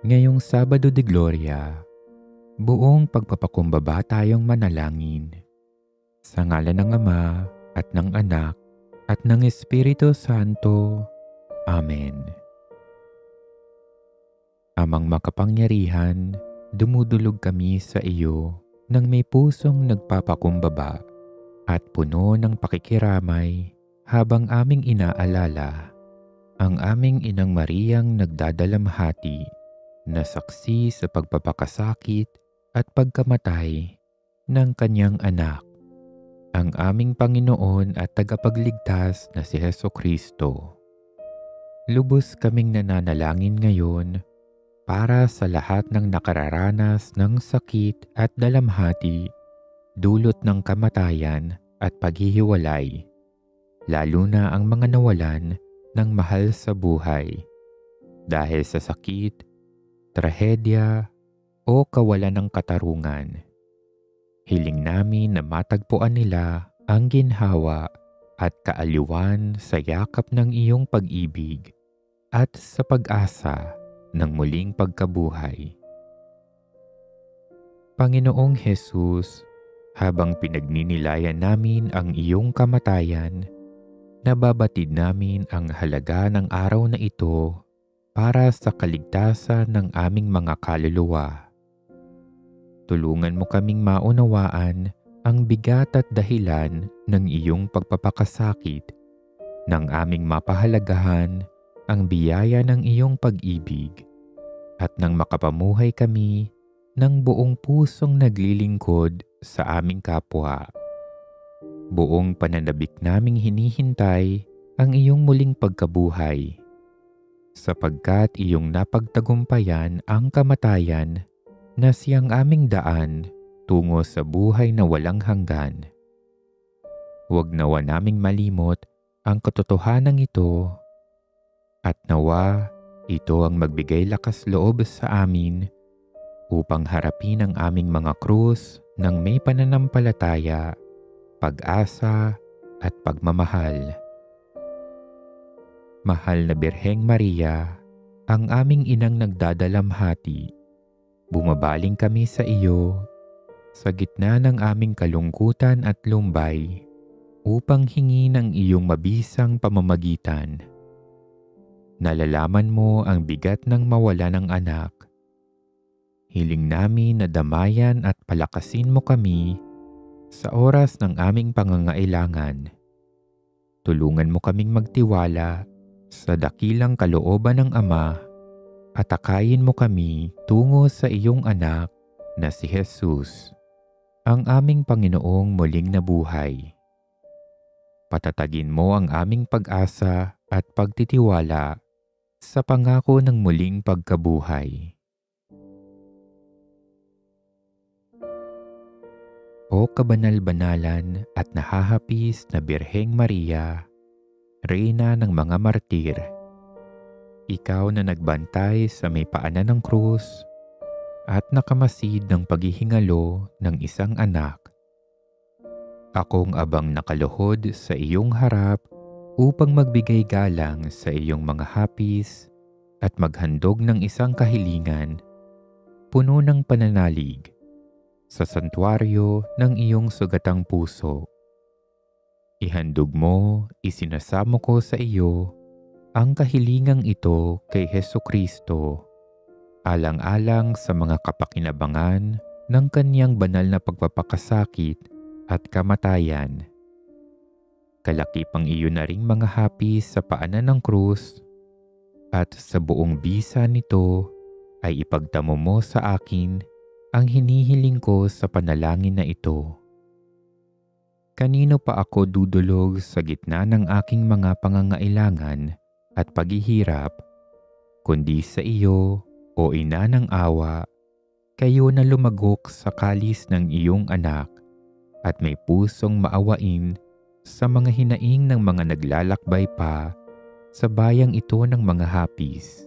Ngayong Sabado de Gloria, buong pagpapakumbaba tayong manalangin. Sa ngalan ng Ama at ng Anak at ng Espiritu Santo. Amen. Amang makapangyarihan, dumudulog kami sa iyo nang may pusong nagpapakumbaba at puno ng pakikiramay habang aming inaalala ang aming Inang Mariang nagdadalamhati na saksi sa pagpapakasakit at pagkamatay ng kanyang anak, ang aming Panginoon at tagapagligtas na si Hesukristo. Lubos kaming nananalangin ngayon para sa lahat ng nakararanas ng sakit at dalamhati, dulot ng kamatayan at paghihiwalay, lalo na ang mga nawalan ng mahal sa buhay dahil sa sakit, trahedya o kawalan ng katarungan. Hiling namin na matagpuan nila ang ginhawa at kaaliwan sa yakap ng iyong pag-ibig at sa pag-asa ng muling pagkabuhay. Panginoong Hesus, habang pinagninilayan namin ang iyong kamatayan, nababatid namin ang halaga ng araw na ito para sa kaligtasan ng aming mga kaluluwa. Tulungan mo kaming maunawaan ang bigat at dahilan ng iyong pagpapakasakit, nang aming mapahalagahan ang biyaya ng iyong pag-ibig, at nang makapamuhay kami ng buong pusong naglilingkod sa aming kapwa. Buong pananabik naming hinihintay ang iyong muling pagkabuhay, sapagkat iyong napagtagumpayan ang kamatayan na siyang aming daan tungo sa buhay na walang hanggan. Huwag nawa naming malimot ang katotohanan ito, at nawa ito ang magbigay lakas loob sa amin upang harapin ang aming mga krus ng may pananampalataya, pag-asa at pagmamahal. Mahal na Birheng Maria, ang aming inang nagdadalamhati, bumabaling kami sa iyo sa gitna ng aming kalungkutan at lumbay upang hingi ng iyong mabisang pamamagitan. Nalalaman mo ang bigat ng mawala ng anak. Hiling namin na damayan at palakasin mo kami sa oras ng aming pangangailangan. Tulungan mo kaming magtiwala sa dakilang kalooban ng Ama at akayin mo kami tungo sa iyong anak na si Jesus, ang aming Panginoong muling nabuhay. Patatagin mo ang aming pag-asa at pagtitiwala sa pangako ng muling pagkabuhay. O kabanal-banalan at nahahapis na Birheng Maria, Reyna ng mga martir, ikaw na nagbantay sa may paanan ng krus at nakamasid ng paghihingalo ng isang anak. Akong abang nakaluhod sa iyong harap upang magbigay galang sa iyong mga hapis at maghandog ng isang kahilingan puno ng pananalig sa santuaryo ng iyong sugatang puso. Ihandog mo, isinasamo ko sa iyo ang kahilingang ito kay Hesukristo, alang-alang sa mga kapakinabangan ng kanyang banal na pagpapakasakit at kamatayan. Kalakipang iyo na ring mga hapis sa paanan ng krus, at sa buong bisa nito ay ipagtamo mo sa akin ang hinihiling ko sa panalangin na ito. Kanino pa ako dudulog sa gitna ng aking mga pangangailangan at paghihirap, kundi sa iyo, o Ina ng awa, kayo na lumagok sa kalis ng iyong anak at may pusong maawain sa mga hinaing ng mga naglalakbay pa sa bayang ito ng mga hapis.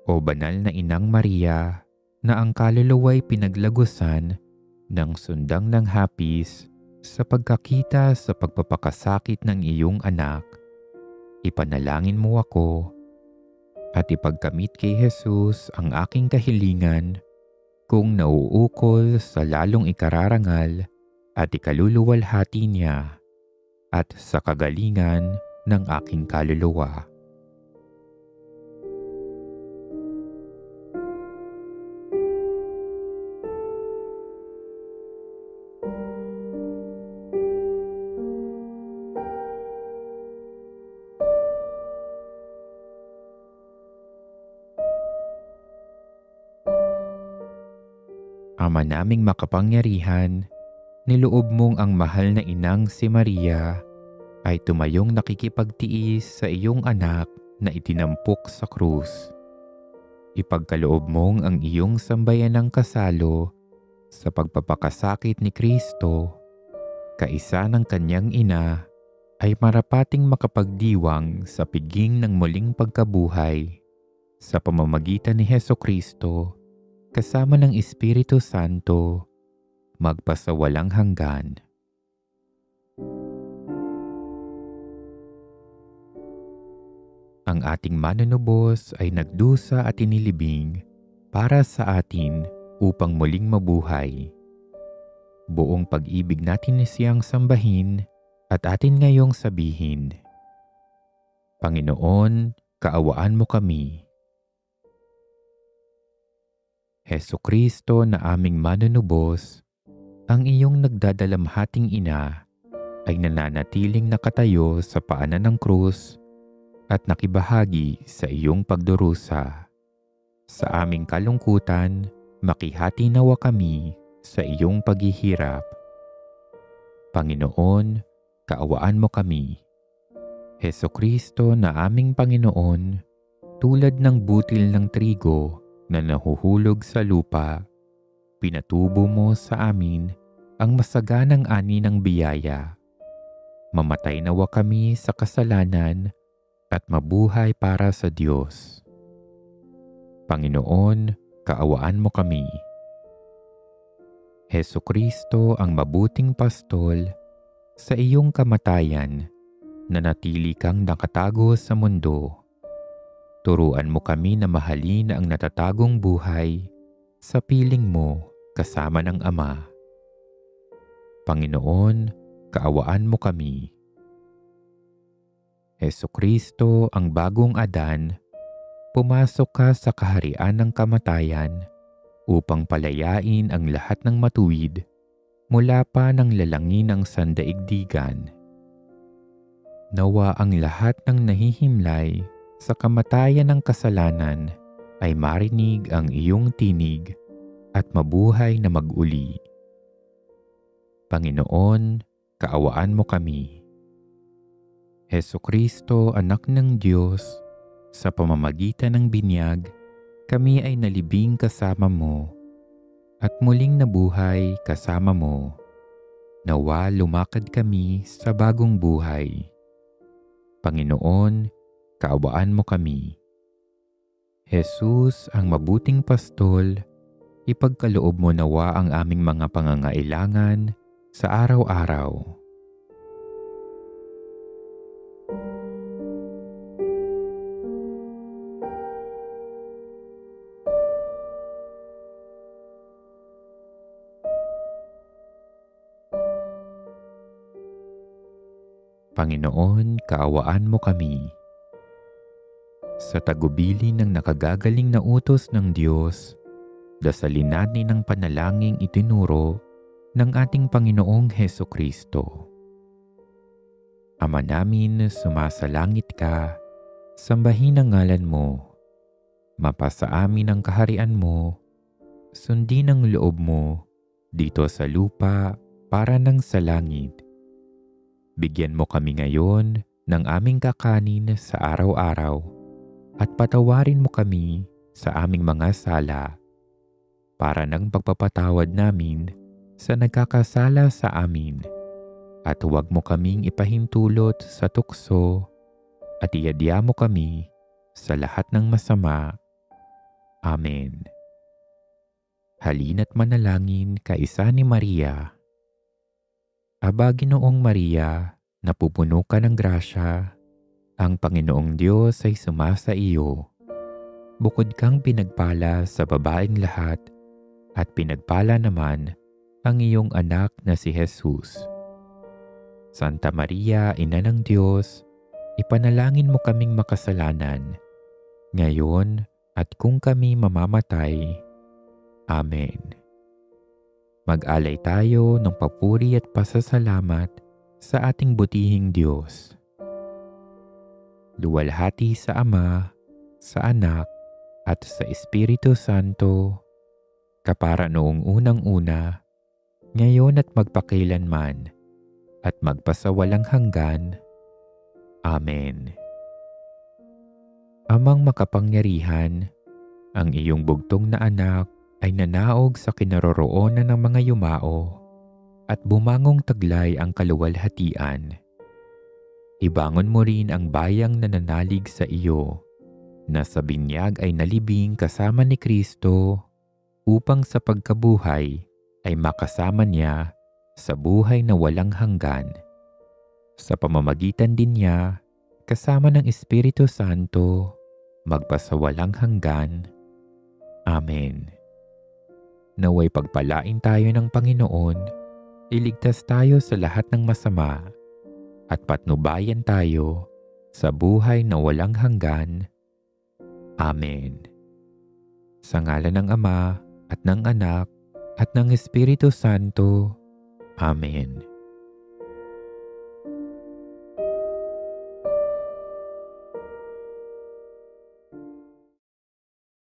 O banal na Inang Maria, na ang kaluluwa'y pinaglagusan ng sundang ng hapis sa pagkakita sa pagpapakasakit ng iyong anak, ipanalangin mo ako at ipagkamit kay Jesus ang aking kahilingan kung nauukol sa lalong ikararangal at ikaluluwalhati niya at sa kagalingan ng aking kaluluwa. Ama naming makapangyarihan, niloob mong ang mahal na inang si Maria ay tumayong nakikipagtiis sa iyong anak na itinampok sa krus. Ipagkaloob mong ang iyong sambayanang kasalo sa pagpapakasakit ni Kristo, kaisa ng kanyang ina, ay marapating makapagdiwang sa piging ng muling pagkabuhay sa pamamagitan ni Hesukristo kasama ng Espiritu Santo magpasawalang hanggan. Ang ating manunubos ay nagdusa at inilibing para sa atin upang muling mabuhay. Buong pag-ibig natin siyang sambahin at atin ngayong sabihin, Panginoon, kaawaan mo kami. Hesukristo na aming manunubos, ang iyong nagdadalamhating ina ay nananatiling nakatayo sa paanan ng krus at nakibahagi sa iyong pagdurusa. Sa aming kalungkutan, makihati nawa kami sa iyong paghihirap. Panginoon, kaawaan mo kami. Hesukristo na aming Panginoon, tulad ng butil ng trigo na nahuhulog sa lupa, pinatubo mo sa amin ang masaganang ani ng biyaya. Mamatay nawa kami sa kasalanan at mabuhay para sa Diyos. Panginoon, kaawaan mo kami. Hesukristo ang mabuting pastol, sa iyong kamatayan, nanatili kang nakatago sa mundo. Turuan mo kami na mahalin ang natatagong buhay sa piling mo kasama ng Ama. Panginoon, kaawaan mo kami. Hesukristo ang bagong Adan, pumasok ka sa kaharian ng kamatayan upang palayain ang lahat ng matuwid mula pa ng lalangin ng sandaigdigan. Nawa ang lahat ng nahihimlay sa kamatayan ng kasalanan ay marinig ang iyong tinig at mabuhay na mag-uli. Panginoon, kaawaan mo kami. Hesukristo, anak ng Diyos, sa pamamagitan ng binyag, kami ay nalibing kasama mo at muling nabuhay kasama mo. Nawa lumakad kami sa bagong buhay. Panginoon, kaawaan mo kami. Jesus, ang mabuting pastol, ipagkaloob mo nawa ang aming mga pangangailangan sa araw-araw. Panginoon, kaawaan mo kami. Sa tagubili ng nakagagaling na utos ng Diyos, dasalin natin ang panalangin itinuro ng ating Panginoong Hesukristo. Ama namin, sumasalangit ka, sambahin ang ngalan mo. Mapasa amin ang kaharian mo, sundin ang loob mo dito sa lupa para nang sa langit. Bigyan mo kami ngayon ng aming kakanin sa araw-araw at patawarin mo kami sa aming mga sala para ng pagpapatawad namin sa nagkakasala sa amin, at huwag mo kaming ipahintulot sa tukso at iadya mo kami sa lahat ng masama. Amen. Halina't manalangin kaisa ni Maria. Aba, Ginoong Maria, napupuno ka ng grasya, ang Panginoong Diyos ay sumasa iyo. Bukod kang pinagpala sa babaeng lahat at pinagpala naman ang iyong anak na si Jesus. Santa Maria, Ina ng Diyos, ipanalangin mo kaming makasalanan, ngayon at kung kami mamamatay. Amen. Mag-alay tayo ng papuri at pasasalamat sa ating butihing Diyos. Luwalhati sa Ama, sa Anak, at sa Espiritu Santo, kapara noong unang-una, ngayon at magpakailanman, at magpasawalang hanggan. Amen. Amang makapangyarihan, ang iyong bugtong na anak ay nanaog sa kinaroroonan ng mga yumao at bumangong taglay ang kaluwalhatian. Ibangon mo rin ang bayang nananalig sa iyo na sa binyag ay nalibing kasama ni Kristo upang sa pagkabuhay ay makasama niya sa buhay na walang hanggan. Sa pamamagitan din niya, kasama ng Espiritu Santo, magpasawalang hanggan. Amen. Naway pagpalain tayo ng Panginoon, iligtas tayo sa lahat ng masama, at patnubayan tayo sa buhay na walang hanggan. Amen. Sa ngalan ng Ama, at ng Anak, at ng Espiritu Santo. Amen.